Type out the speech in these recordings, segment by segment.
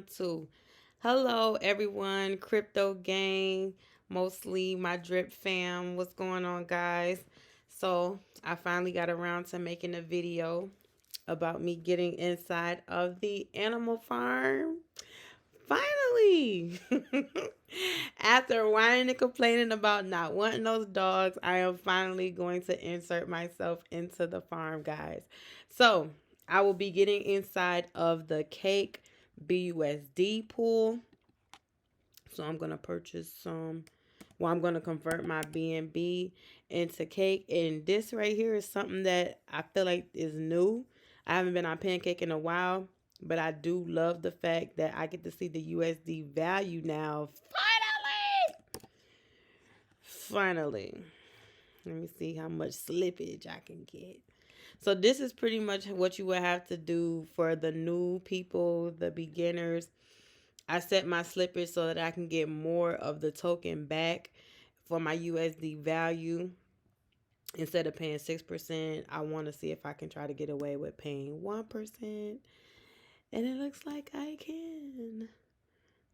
Two. Hello, everyone. Crypto gang, mostly my drip fam. What's going on, guys? So, I finally got around to making a video about me getting inside of the animal farm. Finally! After whining and complaining about not wanting those dogs, I am finally going to insert myself into the farm, guys. So, I will be getting inside of the Cake BUSD pool. So, I'm going to purchase some. Well, I'm going to convert my BNB into Cake. And this right here is something that I feel like is new. I haven't been on Pancake in a while, but I do love the fact that I get to see the USD value now. Finally. Let me see how much slippage I can get. So this is pretty much what you would have to do for the new people, the beginners. I set my slippage so that I can get more of the token back for my USD value. Instead of paying 6%, I want to see if I can try to get away with paying 1%. And it looks like I can.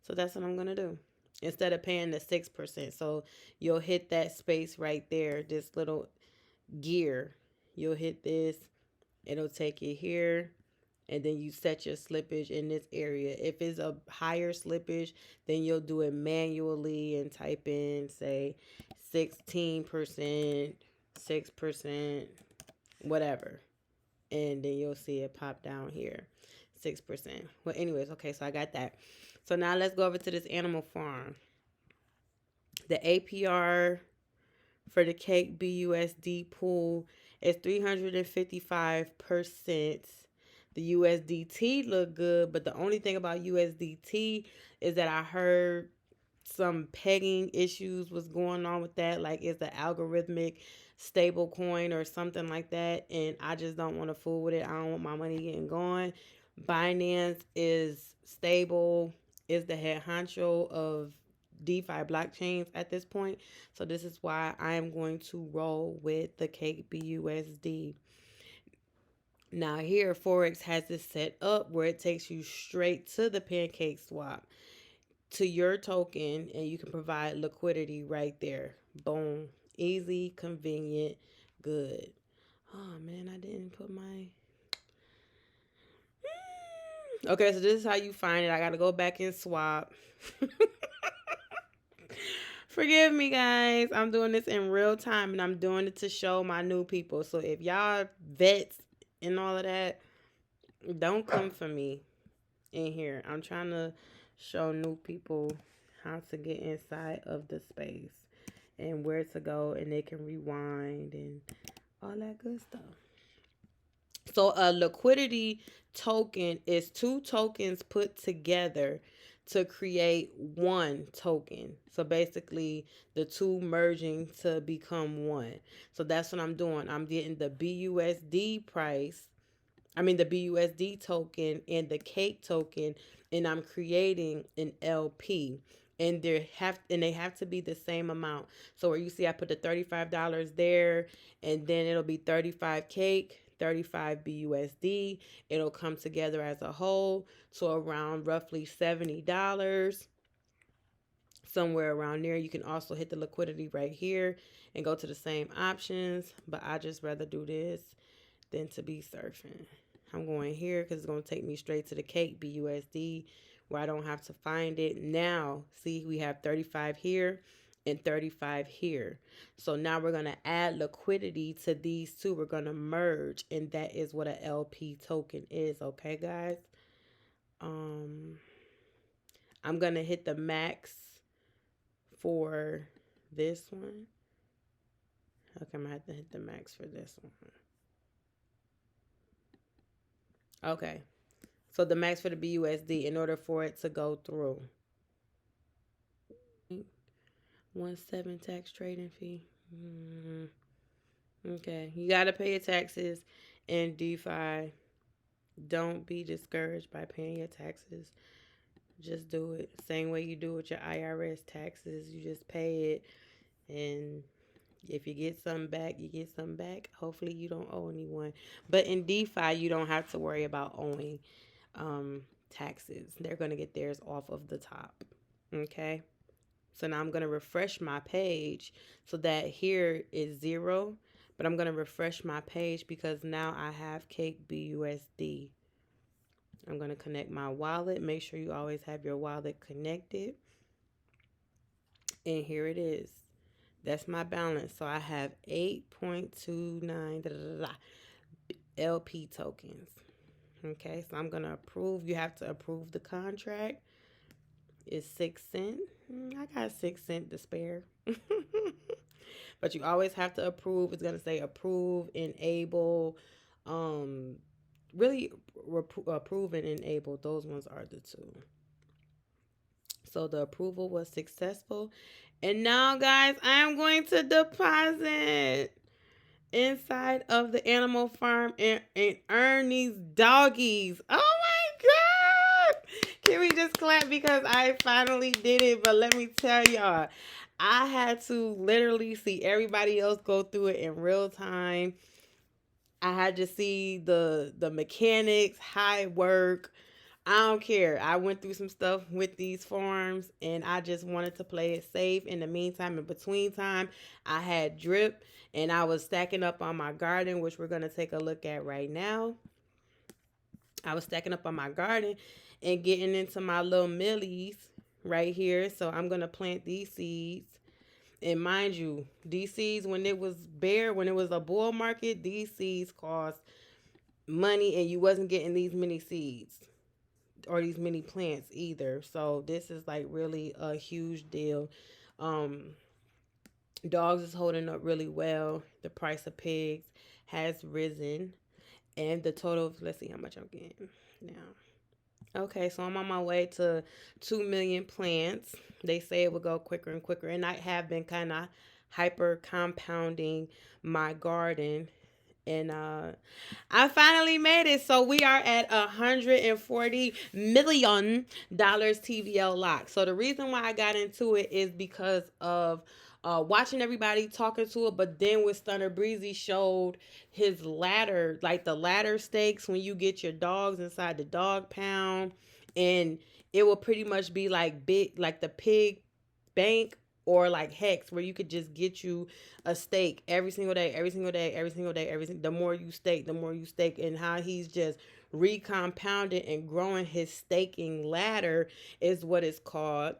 So that's what I'm going to do. Instead of paying the 6%. So you'll hit that space right there, this little gear. You'll hit this, it'll take you here, and then you set your slippage in this area. If it's a higher slippage, then you'll do it manually and type in, say, 16%, 6%, whatever. And then you'll see it pop down here, 6%. Well, anyways, okay, so I got that. So now let's go over to this animal farm. The APR for the Cake BUSD pool is 355%. The USDT look good, but the only thing about USDT is that I heard some pegging issues was going on with that. Like, it's the algorithmic stable coin or something like that. And I just don't want to fool with it. I don't want my money getting gone. Binance is stable, is the head honcho of DeFi blockchains at this point. So this is why I am going to roll with the Cake BUSD. Now here, Forex has this set up where it takes you straight to the Pancake swap, to your token, and you can provide liquidity right there. Boom. Easy, convenient, good. Oh man, I didn't put my... Okay, so this is how you find it. I got to go back and swap. Forgive me, guys. I'm doing this in real time and I'm doing it to show my new people. So if y'all vets and all of that, don't come for me in here. I'm trying to show new people how to get inside of the space and where to go, and they can rewind and all that good stuff. So a liquidity token is two tokens put together to create one token. So basically the two merging to become one. So that's what I'm doing. I'm getting the BUSD price. I mean the BUSD token and the Cake token, and I'm creating an LP. And they have to be the same amount. So where you see I put the $35 there, and then it'll be 35 Cake, 35 BUSD. It'll come together as a whole to around roughly $70, somewhere around there. You can also hit the liquidity right here and go to the same options, but I just rather do this than to be surfing. I'm going here because it's going to take me straight to the Cake BUSD where I don't have to find it. Now, see, we have 35 here and 35 here. So now we're going to add liquidity to these two. We're going to merge, and that is what an LP token is. Okay, guys? Um, I'm going to hit the max for this one. Okay, I'm going to have to hit the max for this one. Okay. So the max for the BUSD in order for it to go through. 0.17 tax trading fee. Okay. You got to pay your taxes in DeFi. Don't be discouraged by paying your taxes. Just do it. Same way you do with your IRS taxes. You just pay it. And if you get some back, you get some back. Hopefully you don't owe anyone. But in DeFi, you don't have to worry about owing. taxes. They're going to get theirs off of the top. Okay. So now I'm going to refresh my page so that here is 0. But I'm going to refresh my page because now I have Cake BUSD. I'm going to connect my wallet. Make sure you always have your wallet connected. And here it is. That's my balance. So I have 8.29 LP tokens. Okay, so I'm going to approve. You have to approve the contract. It's 6 cents. I got 6 cents to spare. But you always have to approve. It's going to say approve, enable, really approve and enable. Those ones are the two. So the approval was successful. And now, guys, I am going to deposit inside of the animal farm and earn these doggies. Oh my God. Can we just clap because I finally did it? But let me tell y'all, I had to literally see everybody else go through it in real time. I had to see the mechanics, how it work. I don't care. I went through some stuff with these farms and I just wanted to play it safe. In the meantime, in between time, I had drip and I was stacking up on my garden, which we're going to take a look at right now. I was stacking up on my garden and getting into my little millies right here. So I'm going to plant these seeds. And mind you, these seeds, when it was bare, when it was a bull market, these seeds cost money and you wasn't getting these many seeds or these many plants either. So this is like really a huge deal. Dogs is holding up really well. The price of pigs has risen. And the total, let's see how much I'm getting now. Okay, so I'm on my way to 2 million plants. They say it will go quicker and quicker. And I have been kind of hyper compounding my garden. And I finally made it. So we are at $140 million TVL lock. So the reason why I got into it is because of watching everybody talking to it. But then with Stunner Breezy showed his ladder, like the ladder stakes when you get your dogs inside the dog pound. And it will pretty much be like big, like the pig bank or like Hex, where you could just get you a stake every single day, every single day, every single day, the more you stake, the more you stake. And how he's just recompounded and growing his staking ladder is what it's called.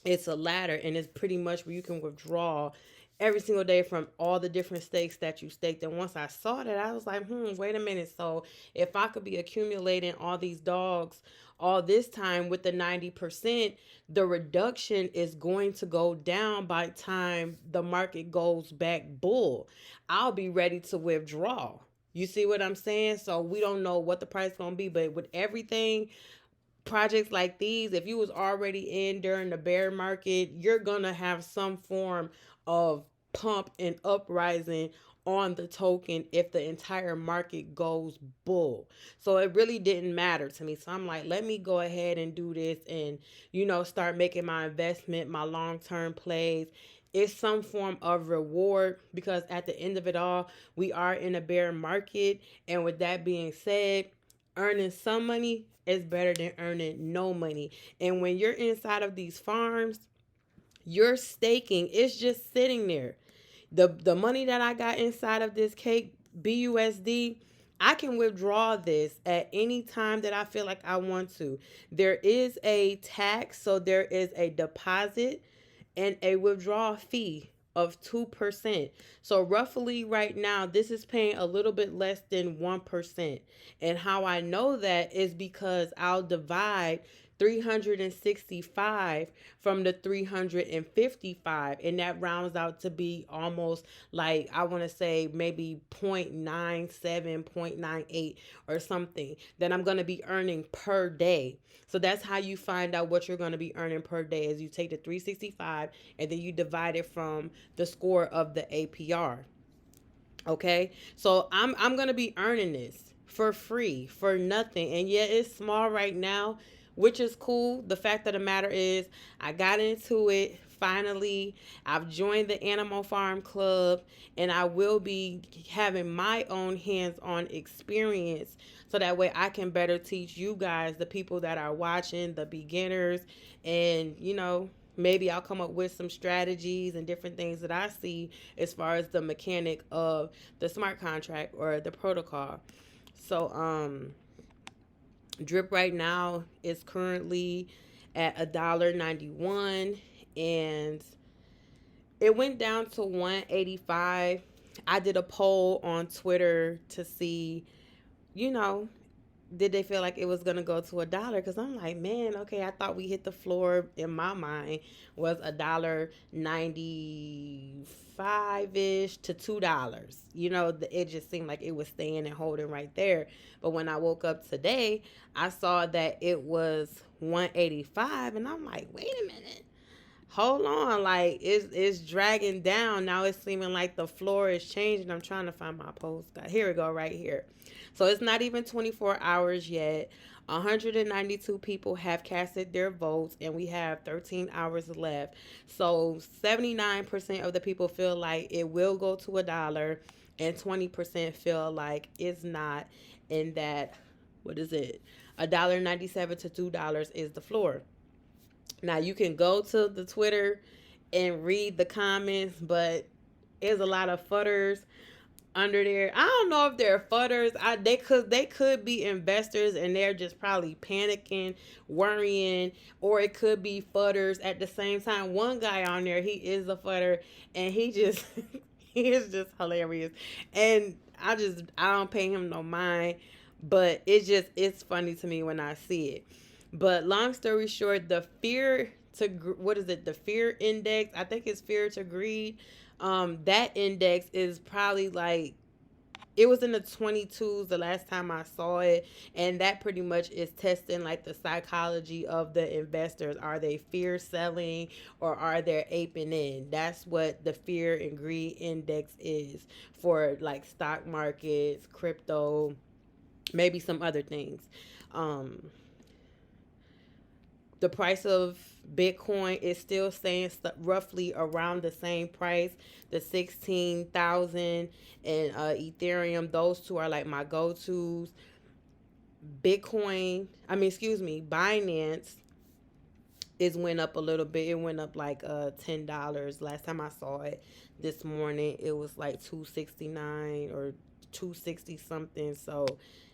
It's a ladder, and it's pretty much where you can withdraw every single day from all the different stakes that you staked. And once I saw that, I was like, wait a minute. So if I could be accumulating all these dogs all this time with the 90%, the reduction is going to go down by the time the market goes back bull. I'll be ready to withdraw. You see what I'm saying? So we don't know what the price is going to be, but with everything, projects like these, if you was already in during the bear market, you're gonna have some form of pump and uprising on the token if the entire market goes bull. So it really didn't matter to me. So I'm like, let me go ahead and do this and, start making my investment, my long-term plays. It's some form of reward because at the end of it all, we are in a bear market. And with that being said, earning some money is better than earning no money. And when you're inside of these farms, your staking is just sitting there. The money that I got inside of this Cake BUSD, I can withdraw this at any time that I feel like I want to. There is a tax, so there is a deposit and a withdrawal fee of 2%. So roughly right now, this is paying a little bit less than 1%. And how I know that is because I'll divide 365 from the 355, and that rounds out to be almost like, I want to say maybe 0.97, 0.98 or something that I'm going to be earning per day. So that's how you find out what you're going to be earning per day, is you take the 365 and then you divide it from the score of the APR. Okay, so I'm going to be earning this for free, for nothing. And yeah, it's small right now, which is cool. The fact of the matter is, I got into it finally, I've joined the Animal Farm Club, and I will be having my own hands-on experience so that way I can better teach you guys, the people that are watching, the beginners, and maybe I'll come up with some strategies and different things that I see as far as the mechanic of the smart contract or the protocol. So drip right now is currently at $1.91, and it went down to 185. I did a poll on Twitter to see, you know, did they feel like it was gonna go to $1? Because I'm like, man, okay, I thought we hit the floor in my mind was $1.95 ish to $2. It just seemed like it was staying and holding right there. But when I woke up today, I saw that it was 185, and I'm like, wait a minute. Hold on, like it's dragging down. Now it's seeming like the floor is changing. I'm trying to find my post. Here we go, right here. So it's not even 24 hours yet. 192 people have casted their votes, and we have 13 hours left. So 79% of the people feel like it will go to $1, and 20% feel like it's not, and that, what is it? $1.97 to $2 is the floor. Now you can go to the Twitter and read the comments, but there's a lot of futters under there. I don't know if they're futters. They could be investors, and they're just probably panicking, worrying, or it could be futters at the same time. One guy on there, he is a futter, and he just he is just hilarious. And I don't pay him no mind, but it's funny to me when I see it. But long story short, the fear to what is it? The fear index. I think it's fear to greed. That index is probably like, it was in the 22s the last time I saw it, and that pretty much is testing like the psychology of the investors. Are they fear selling, or are they aping in? That's what the fear and greed index is for, like, stock markets, crypto, maybe some other things. Um, the price of Bitcoin is still staying roughly around the same price. The 16,000 and Ethereum, those two are like my go-tos. Binance is went up a little bit. It went up like $10. Last time I saw it this morning, it was like 269 or 260 something. So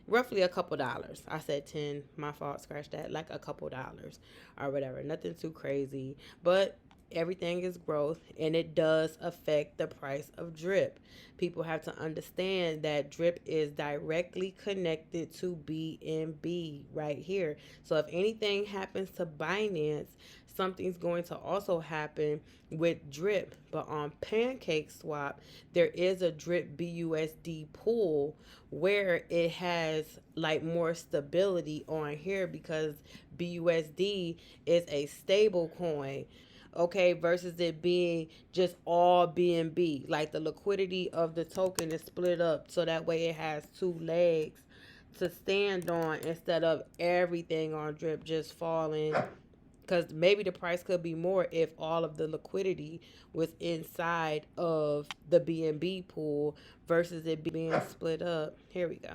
roughly a couple dollars. I said 10, my fault, scratch that. Like a couple dollars or whatever. Nothing too crazy, but everything is growth, and it does affect the price of drip. People have to understand that drip is directly connected to BNB right here. So if anything happens to Binance, something's going to also happen with drip. But on Pancake Swap, there is a drip BUSD pool where it has like more stability on here, because BUSD is a stable coin, okay, versus it being just all BNB. Like, the liquidity of the token is split up so that way it has two legs to stand on, instead of everything on drip just falling. Because maybe the price could be more if all of the liquidity was inside of the BNB pool versus it being split up. Here we go.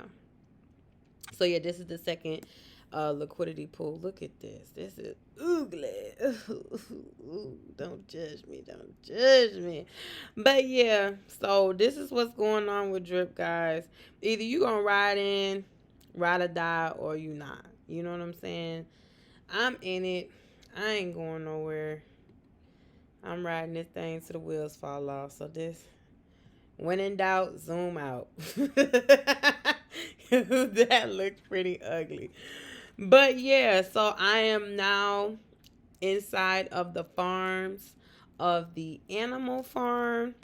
So yeah, this is the second liquidity pool. Look at this. This is ugly. Ooh, don't judge me. Don't judge me. But yeah, so this is what's going on with drip, guys. Either you gonna ride in, ride or die, or you not. You know what I'm saying? I'm in it. I ain't going nowhere. I'm riding this thing till the wheels fall off. So this, when in doubt, zoom out. That looked pretty ugly. But yeah, so I am now inside of the farms of the animal farm.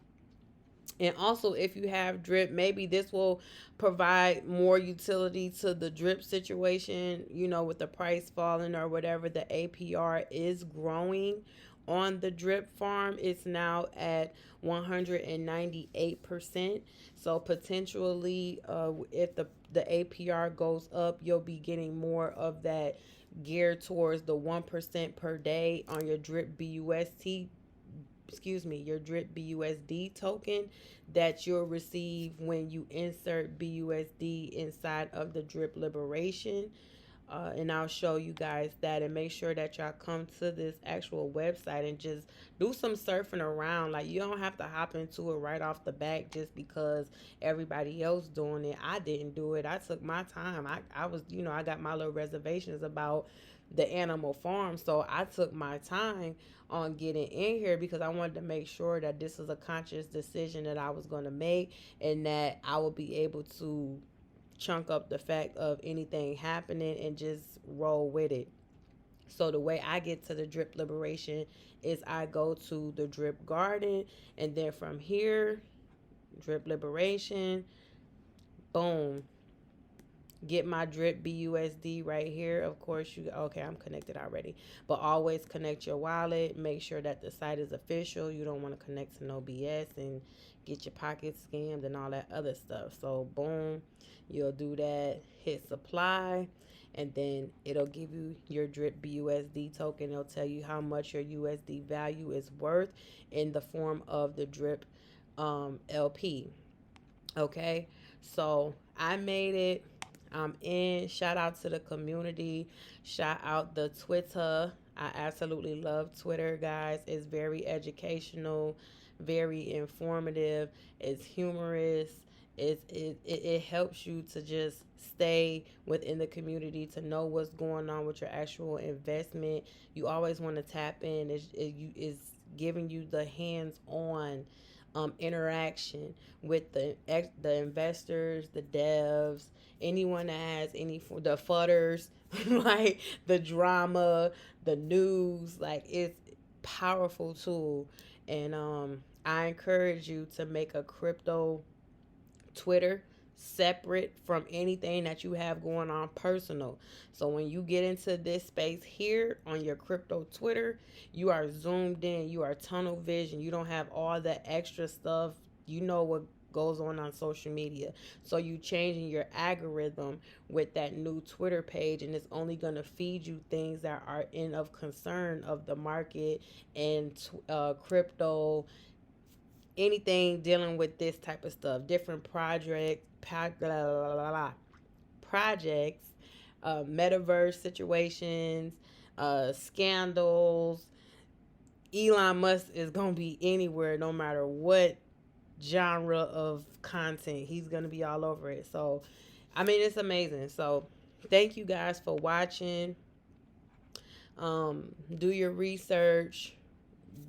And also, if you have drip, maybe this will provide more utility to the drip situation, with the price falling or whatever. The APR is growing on the drip farm. It's now at 198%. So potentially, if the APR goes up, you'll be getting more of that geared towards the 1% per day on your drip BUST your drip BUSD token that you'll receive when you insert BUSD inside of the drip liberation. And I'll show you guys that, and make sure that y'all come to this actual website and just do some surfing around. Like, you don't have to hop into it right off the bat just because everybody else doing it. I didn't do it. I took my time. I was, I got my little reservations about the animal farm, so I took my time on getting in here because I wanted to make sure that this is a conscious decision that I was going to make, and that I would be able to chunk up the fact of anything happening and just roll with it. So the way I get to the drip liberation is I go to the drip garden, and then from here, drip liberation, boom, get my drip BUSD right here. Of course, okay, I'm connected already, but always connect your wallet. Make sure that the site is official. You don't want to connect to no BS and get your pockets scammed and all that other stuff. So boom, you'll do that, hit supply, and then it'll give you your drip BUSD token. It'll tell you how much your USD value is worth in the form of the drip LP. Okay, so I made it. I'm in. Shout out to the community. Shout out the Twitter. I absolutely love Twitter, guys. It's very educational, very informative. It's humorous. It helps you to just stay within the community, to know what's going on with your actual investment. You always want to tap in. It's giving you the hands-on interaction with the investors, the devs, anyone that has the fudders, like the drama, the news. Like, it's powerful tool, and I encourage you to make a crypto Twitter separate from anything that you have going on personal. So when you get into this space here on your crypto Twitter, you are zoomed in, you are tunnel vision, you don't have all the extra stuff. You know what goes on social media. So you changing your algorithm with that new Twitter page, and it's only going to feed you things that are in of concern of the market and crypto, anything dealing with this type of stuff, different projects, metaverse situations, scandals. Elon Musk is going to be anywhere, no matter what genre of content. He's going to be all over it. So, I mean, it's amazing. So, thank you guys for watching. Do your research.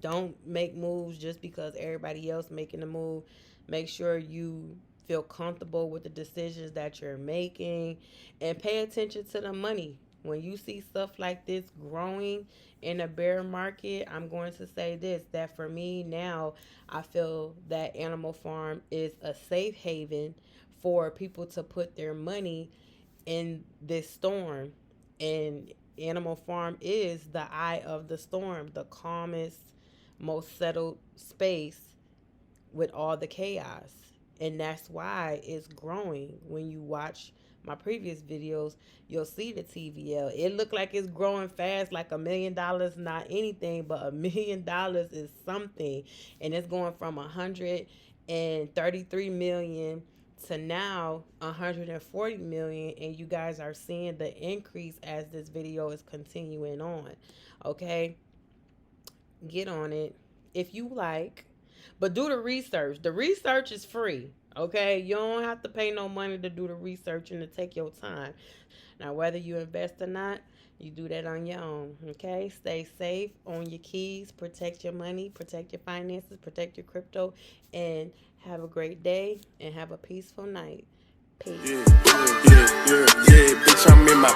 Don't make moves just because everybody else making a move. Make sure you feel comfortable with the decisions that you're making, and pay attention to the money. When you see stuff like this growing in a bear market, I'm going to say this, that for me now, I feel that Animal Farm is a safe haven for people to put their money in this storm. And Animal Farm is the eye of the storm, the calmest, most settled space with all the chaos. And that's why it's growing. When you watch my previous videos, you'll see the TVL. It looked like it's growing fast, like $1 million, not anything, but $1 million is something. And it's going from 133 million to now 140 million, and you guys are seeing the increase as this video is continuing on. Okay, get on it if you like, but do the research. The research is free. Okay, you don't have to pay no money to do the research and to take your time. Now, whether you invest or not, you do that on your own. Okay, stay safe, own your keys, protect your money, protect your finances, protect your crypto, and have a great day and have a peaceful night. Peace. Yeah, bitch, I'm in my